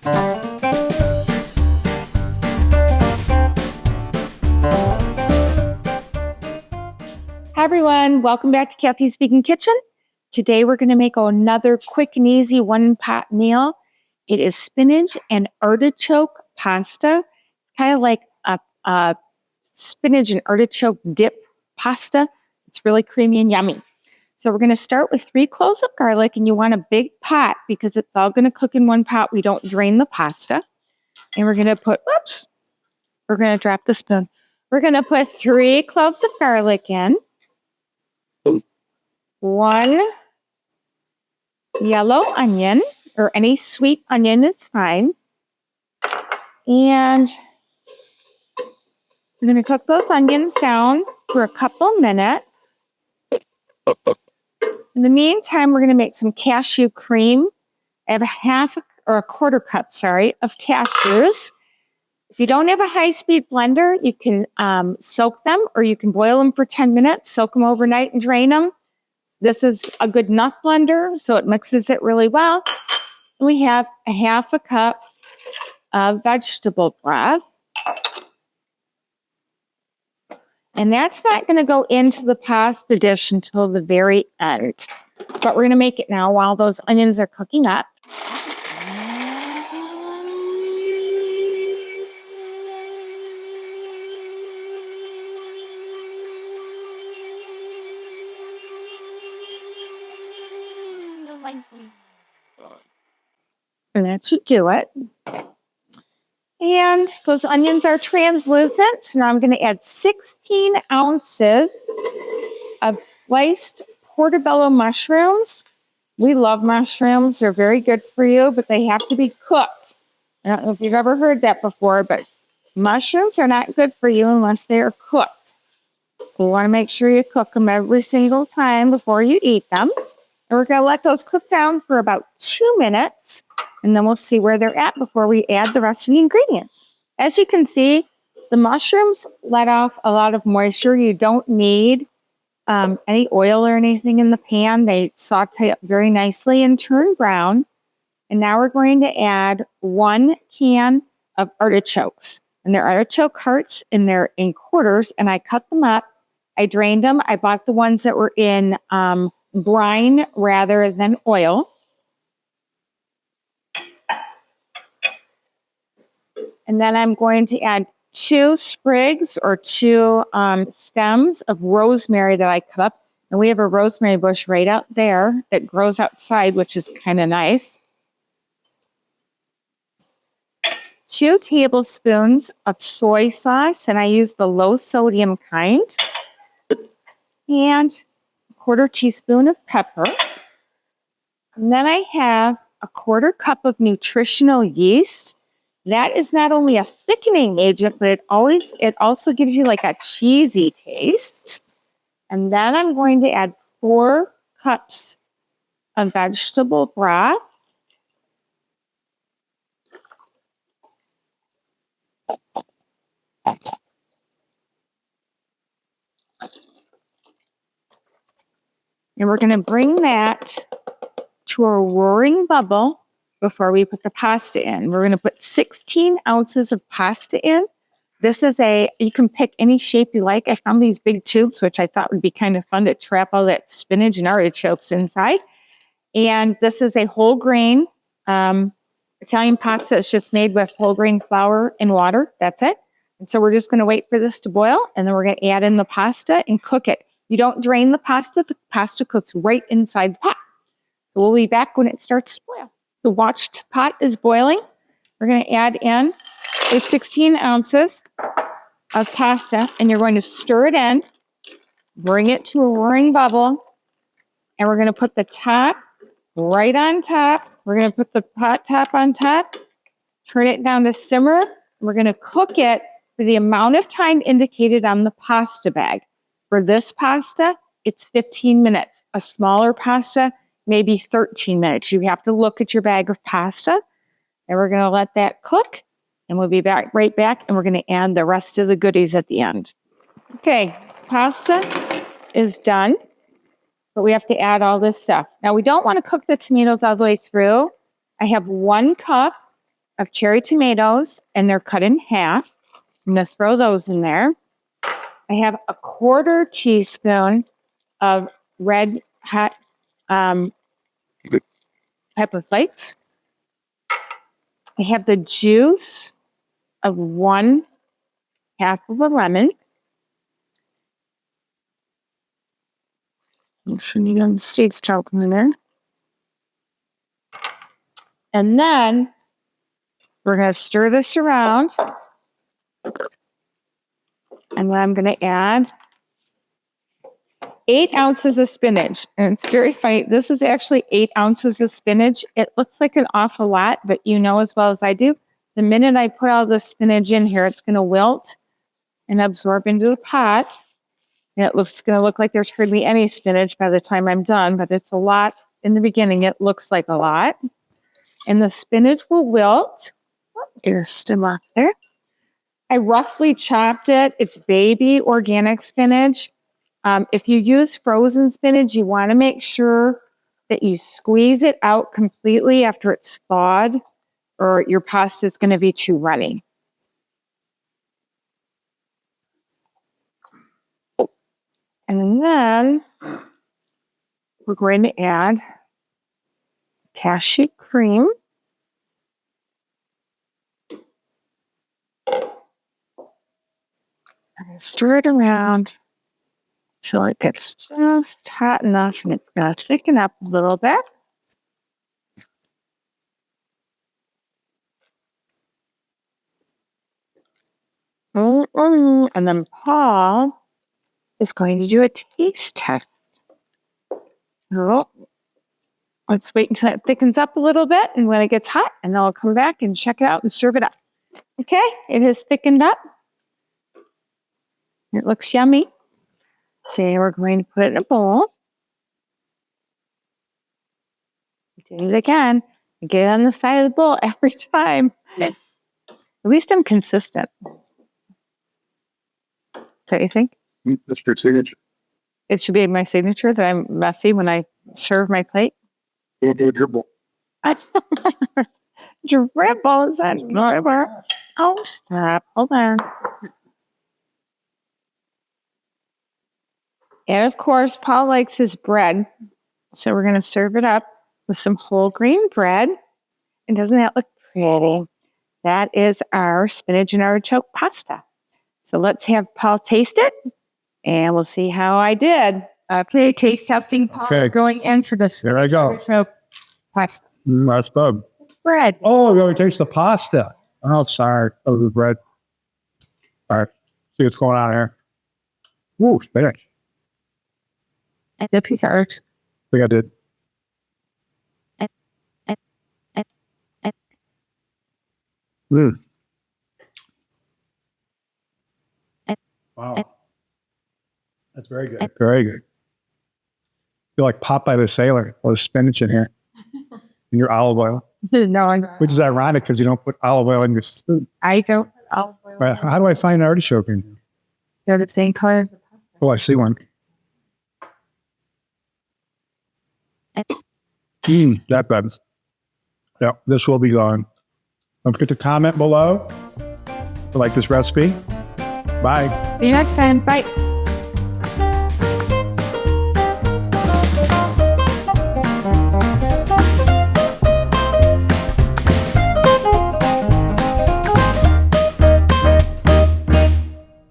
Hi everyone, welcome back to Kathy's Vegan Kitchen. Today we're going to make another quick and easy one-pot meal. It is spinach and artichoke pasta. It's kind of like a spinach and artichoke dip pasta. It's really creamy and yummy. So we're going to start with 3 cloves of garlic, and you want a big pot because it's all going to cook in one pot. We don't drain the pasta. And we're going to put, we're going to drop the spoon. We're going to put 3 cloves of garlic in. 1 yellow onion, or any sweet onion is fine. And we're going to cook those onions down for a couple minutes. In the meantime, we're going to make some cashew cream. I have a quarter cup, of cashews. If you don't have a high-speed blender, you can soak them, or you can boil them for 10 minutes, soak them overnight and drain them. This is a good nut blender, so it mixes it really well. We have a half a cup of vegetable broth. And that's not going to go into the pasta dish until the very end. But we're going to make it now while those onions are cooking up. And that should do it. And those onions are translucent. So now I'm going to add 16 ounces of sliced portobello mushrooms. We love mushrooms. They're very good for you, but they have to be cooked. I don't know if you've ever heard that before, but mushrooms are not good for you unless they are cooked. You want to make sure you cook them every single time before you eat them. And we're going to let those cook down for about 2 minutes, and then we'll see where they're at before we add the rest of the ingredients. As you can see, the mushrooms let off a lot of moisture. You don't need any oil or anything in the pan. They saute up very nicely and turn brown. And now we're going to add 1 can of artichokes. And they're artichoke hearts, and they're in quarters, and I cut them up. I drained them. I bought the ones that were in brine rather than oil. And then I'm going to add 2 sprigs or 2 stems of rosemary that I cut up. And we have a rosemary bush right out there that grows outside, which is kind of nice. 2 tablespoons of soy sauce, and I use the low sodium kind. And 1/4 teaspoon of pepper. And then I have a 1/4 cup of nutritional yeast. That is not only a thickening agent, but it also gives you like a cheesy taste. And then I'm going to add 4 cups of vegetable broth. And we're going to bring that to a roaring bubble before we put the pasta in. We're going to put 16 ounces of pasta in. This is you can pick any shape you like. I found these big tubes, which I thought would be kind of fun to trap all that spinach and artichokes inside. And this is a whole grain Italian pasta. It's just made with whole grain flour and water. That's it. And so we're just going to wait for this to boil, and then we're going to add in the pasta and cook it. You don't drain the pasta. The pasta cooks right inside the pot. So we'll be back when it starts to boil. The watched pot is boiling. We're going to add in the 16 ounces of pasta, and you're going to stir it in, bring it to a roaring bubble, and we're going to put the top right on top. We're going to put the pot top on top, turn it down to simmer, and we're going to cook it for the amount of time indicated on the pasta bag. For this pasta, it's 15 minutes. A smaller pasta, maybe 13 minutes. You have to look at your bag of pasta, and we're going to let that cook, and we'll be right back, and we're going to add the rest of the goodies at the end. Okay, pasta is done, but we have to add all this stuff. Now, we don't want to cook the tomatoes all the way through. I have 1 cup of cherry tomatoes, and they're cut in half. I'm going to throw those in there. I have a 1/4 teaspoon of red hot pepper flakes. I have the juice of 1/2 of a lemon. Make sure you don't see it's talking in there. And then we're going to stir this around. And then I'm going to add 8 ounces of spinach. And it's very funny. This is actually 8 ounces of spinach. It looks like an awful lot, but you know as well as I do, the minute I put all the spinach in here, it's going to wilt and absorb into the pot. And it's going to look like there's hardly any spinach by the time I'm done, but it's a lot. In the beginning, it looks like a lot. And the spinach will wilt. Oh, there's stem off there. I roughly chopped it. It's baby organic spinach. If you use frozen spinach, you want to make sure that you squeeze it out completely after it's thawed, or your pasta is going to be too runny. And then we're going to add cashew cream. I'm going to stir it around until it gets just hot enough and it's going to thicken up a little bit. And then Paul is going to do a taste test. So let's wait until it thickens up a little bit, and when it gets hot, and then I'll come back and check it out and serve it up. Okay, it has thickened up. It looks yummy. So we're going to put it in a bowl. Do it again. Get it on the side of the bowl every time. At least I'm consistent. What do you think? That's your signature. It should be my signature that I'm messy when I serve my plate. You'll do a dribble. Dribble is that dribble? Oh, stop. Hold on. And of course, Paul likes his bread. So we're going to serve it up with some whole grain bread. And doesn't that look pretty? That is our spinach and artichoke pasta. So let's have Paul taste it, and we'll see how I did. Okay, taste testing. Paul is going in for the There I go. artichoke pasta. That's good. Bread. Oh, you already taste the pasta. Oh, sorry. Oh, the bread. All right. See what's going on here. Ooh, spinach. And the pickard. I think I did. Wow. That's very good. Very good. Feel like Popeye the Sailor with spinach in here. And your olive oil. No, I'm Which is ironic because you don't put olive oil in your soup. I don't put olive oil. Right. How do I find an artichoke in here? They're the same color as the pasta. Oh, I see one. That bad. Yeah, this will be gone. Don't forget to comment below if you like this recipe. Bye. See you next time. Bye.